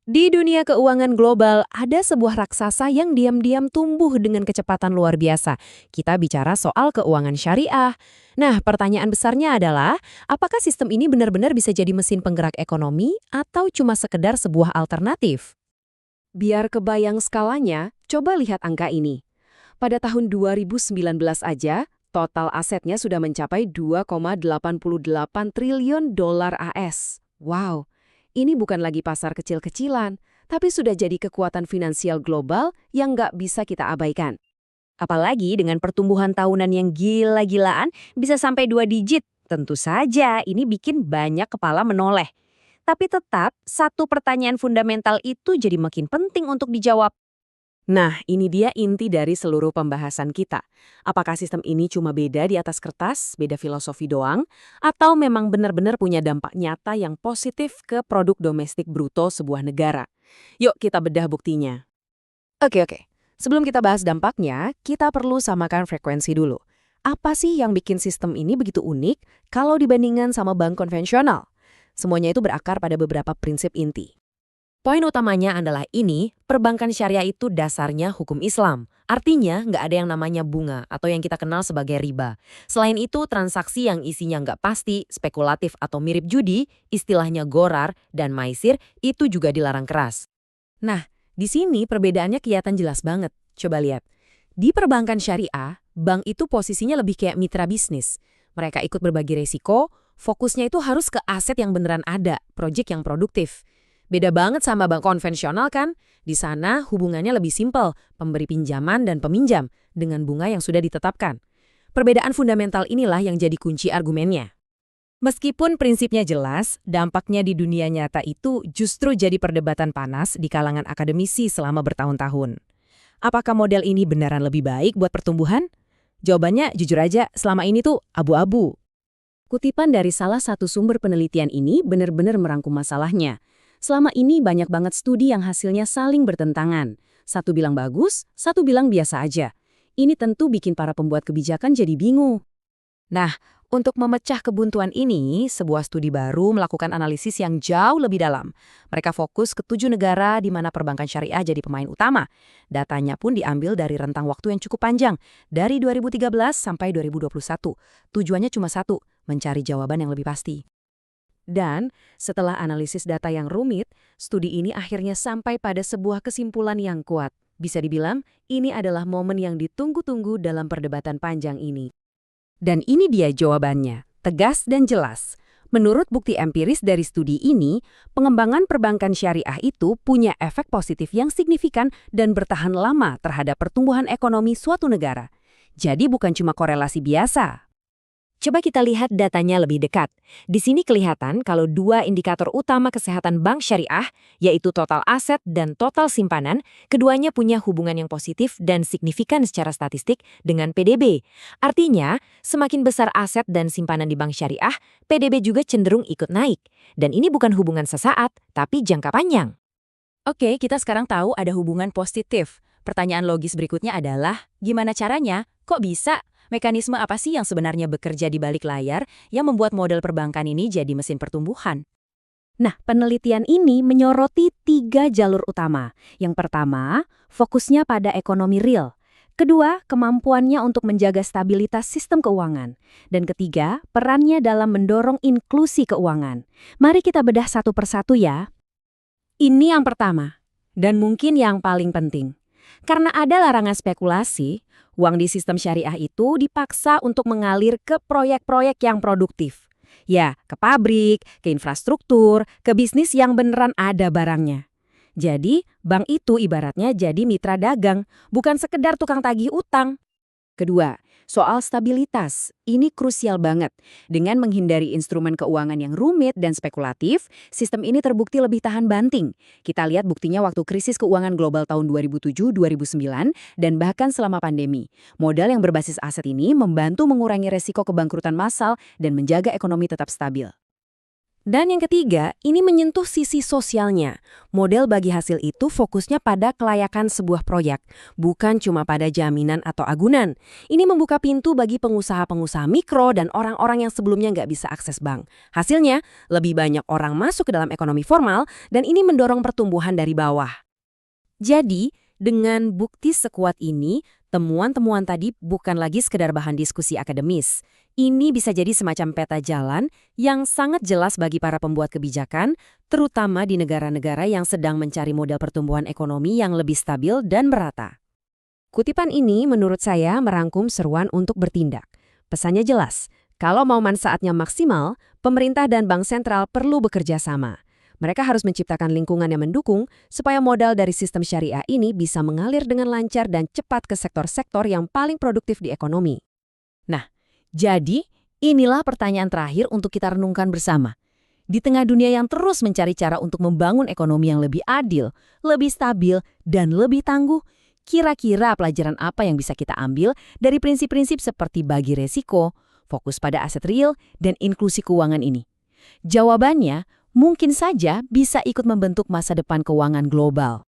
Di dunia keuangan global, ada sebuah raksasa yang diam-diam tumbuh dengan kecepatan luar biasa. Kita bicara soal keuangan syariah. Nah, pertanyaan besarnya adalah, apakah sistem ini benar-benar bisa jadi mesin penggerak ekonomi atau cuma sekedar sebuah alternatif? Biar kebayang skalanya, coba lihat angka ini. Pada tahun 2019 aja, total asetnya sudah mencapai 2,88 triliun dolar AS. Wow, ini bukan lagi pasar kecil-kecilan, tapi sudah jadi kekuatan finansial global yang nggak bisa kita abaikan. Apalagi dengan pertumbuhan tahunan yang gila-gilaan bisa sampai 2 digit. Tentu saja ini bikin banyak kepala menoleh. Tapi tetap, satu pertanyaan fundamental itu jadi makin penting untuk dijawab. Nah, ini dia inti dari seluruh pembahasan kita. Apakah sistem ini cuma beda di atas kertas, beda filosofi doang, atau memang benar-benar punya dampak nyata yang positif ke produk domestik bruto sebuah negara? Yuk kita bedah buktinya. Oke. Sebelum kita bahas dampaknya, kita perlu samakan frekuensi dulu. Apa sih yang bikin sistem ini begitu unik kalau dibandingkan sama bank konvensional? Semuanya itu berakar pada beberapa prinsip inti. Poin utamanya adalah ini, perbankan syariah itu dasarnya hukum Islam. Artinya, nggak ada yang namanya bunga atau yang kita kenal sebagai riba. Selain itu, transaksi yang isinya nggak pasti, spekulatif atau mirip judi, istilahnya gorar dan maisir, itu juga dilarang keras. Nah, di sini perbedaannya kelihatan jelas banget. Coba lihat. Di perbankan syariah, bank itu posisinya lebih kayak mitra bisnis. Mereka ikut berbagi resiko, fokusnya itu harus ke aset yang beneran ada, proyek yang produktif. Beda banget sama bank konvensional kan? Di sana hubungannya lebih simpel, pemberi pinjaman dan peminjam, dengan bunga yang sudah ditetapkan. Perbedaan fundamental inilah yang jadi kunci argumennya. Meskipun prinsipnya jelas, dampaknya di dunia nyata itu justru jadi perdebatan panas di kalangan akademisi selama bertahun-tahun. Apakah model ini beneran lebih baik buat pertumbuhan? Jawabannya jujur aja, selama ini tuh abu-abu. Kutipan dari salah satu sumber penelitian ini benar-benar merangkum masalahnya. Selama ini banyak banget studi yang hasilnya saling bertentangan. Satu bilang bagus, satu bilang biasa aja. Ini tentu bikin para pembuat kebijakan jadi bingung. Nah, untuk memecah kebuntuan ini, sebuah studi baru melakukan analisis yang jauh lebih dalam. Mereka fokus ke 7 negara di mana perbankan syariah jadi pemain utama. Datanya pun diambil dari rentang waktu yang cukup panjang, dari 2013 sampai 2021. Tujuannya cuma satu, mencari jawaban yang lebih pasti. Dan setelah analisis data yang rumit, studi ini akhirnya sampai pada sebuah kesimpulan yang kuat. Bisa dibilang, ini adalah momen yang ditunggu-tunggu dalam perdebatan panjang ini. Dan ini dia jawabannya, tegas dan jelas. Menurut bukti empiris dari studi ini, pengembangan perbankan syariah itu punya efek positif yang signifikan dan bertahan lama terhadap pertumbuhan ekonomi suatu negara. Jadi bukan cuma korelasi biasa. Coba kita lihat datanya lebih dekat. Di sini kelihatan kalau dua indikator utama kesehatan bank syariah, yaitu total aset dan total simpanan, keduanya punya hubungan yang positif dan signifikan secara statistik dengan PDB. Artinya, semakin besar aset dan simpanan di bank syariah, PDB juga cenderung ikut naik. Dan ini bukan hubungan sesaat, tapi jangka panjang. Oke, kita sekarang tahu ada hubungan positif. Pertanyaan logis berikutnya adalah, gimana caranya? Kok bisa? Mekanisme apa sih yang sebenarnya bekerja di balik layar yang membuat model perbankan ini jadi mesin pertumbuhan? Nah, penelitian ini menyoroti 3 jalur utama. Yang pertama, fokusnya pada ekonomi real. Kedua, kemampuannya untuk menjaga stabilitas sistem keuangan. Dan ketiga, perannya dalam mendorong inklusi keuangan. Mari kita bedah satu persatu ya. Ini yang pertama, dan mungkin yang paling penting. Karena ada larangan spekulasi, uang di sistem syariah itu dipaksa untuk mengalir ke proyek-proyek yang produktif. Ya, ke pabrik, ke infrastruktur, ke bisnis yang beneran ada barangnya. Jadi, bank itu ibaratnya jadi mitra dagang, bukan sekedar tukang tagih utang. Kedua, soal stabilitas. Ini krusial banget. Dengan menghindari instrumen keuangan yang rumit dan spekulatif, sistem ini terbukti lebih tahan banting. Kita lihat buktinya waktu krisis keuangan global tahun 2007-2009 dan bahkan selama pandemi. Modal yang berbasis aset ini membantu mengurangi resiko kebangkrutan massal dan menjaga ekonomi tetap stabil. Dan yang ketiga, ini menyentuh sisi sosialnya. Model bagi hasil itu fokusnya pada kelayakan sebuah proyek, bukan cuma pada jaminan atau agunan. Ini membuka pintu bagi pengusaha-pengusaha mikro dan orang-orang yang sebelumnya nggak bisa akses bank. Hasilnya, lebih banyak orang masuk ke dalam ekonomi formal dan ini mendorong pertumbuhan dari bawah. Jadi, dengan bukti sekuat ini, temuan-temuan tadi bukan lagi sekedar bahan diskusi akademis. Ini bisa jadi semacam peta jalan yang sangat jelas bagi para pembuat kebijakan, terutama di negara-negara yang sedang mencari model pertumbuhan ekonomi yang lebih stabil dan merata. Kutipan ini menurut saya merangkum seruan untuk bertindak. Pesannya jelas, kalau mau manfaatnya maksimal, pemerintah dan bank sentral perlu bekerja sama. Mereka harus menciptakan lingkungan yang mendukung supaya modal dari sistem syariah ini bisa mengalir dengan lancar dan cepat ke sektor-sektor yang paling produktif di ekonomi. Nah, jadi inilah pertanyaan terakhir untuk kita renungkan bersama. Di tengah dunia yang terus mencari cara untuk membangun ekonomi yang lebih adil, lebih stabil, dan lebih tangguh, kira-kira pelajaran apa yang bisa kita ambil dari prinsip-prinsip seperti bagi resiko, fokus pada aset real, dan inklusi keuangan ini? Jawabannya, mungkin saja bisa ikut membentuk masa depan keuangan global.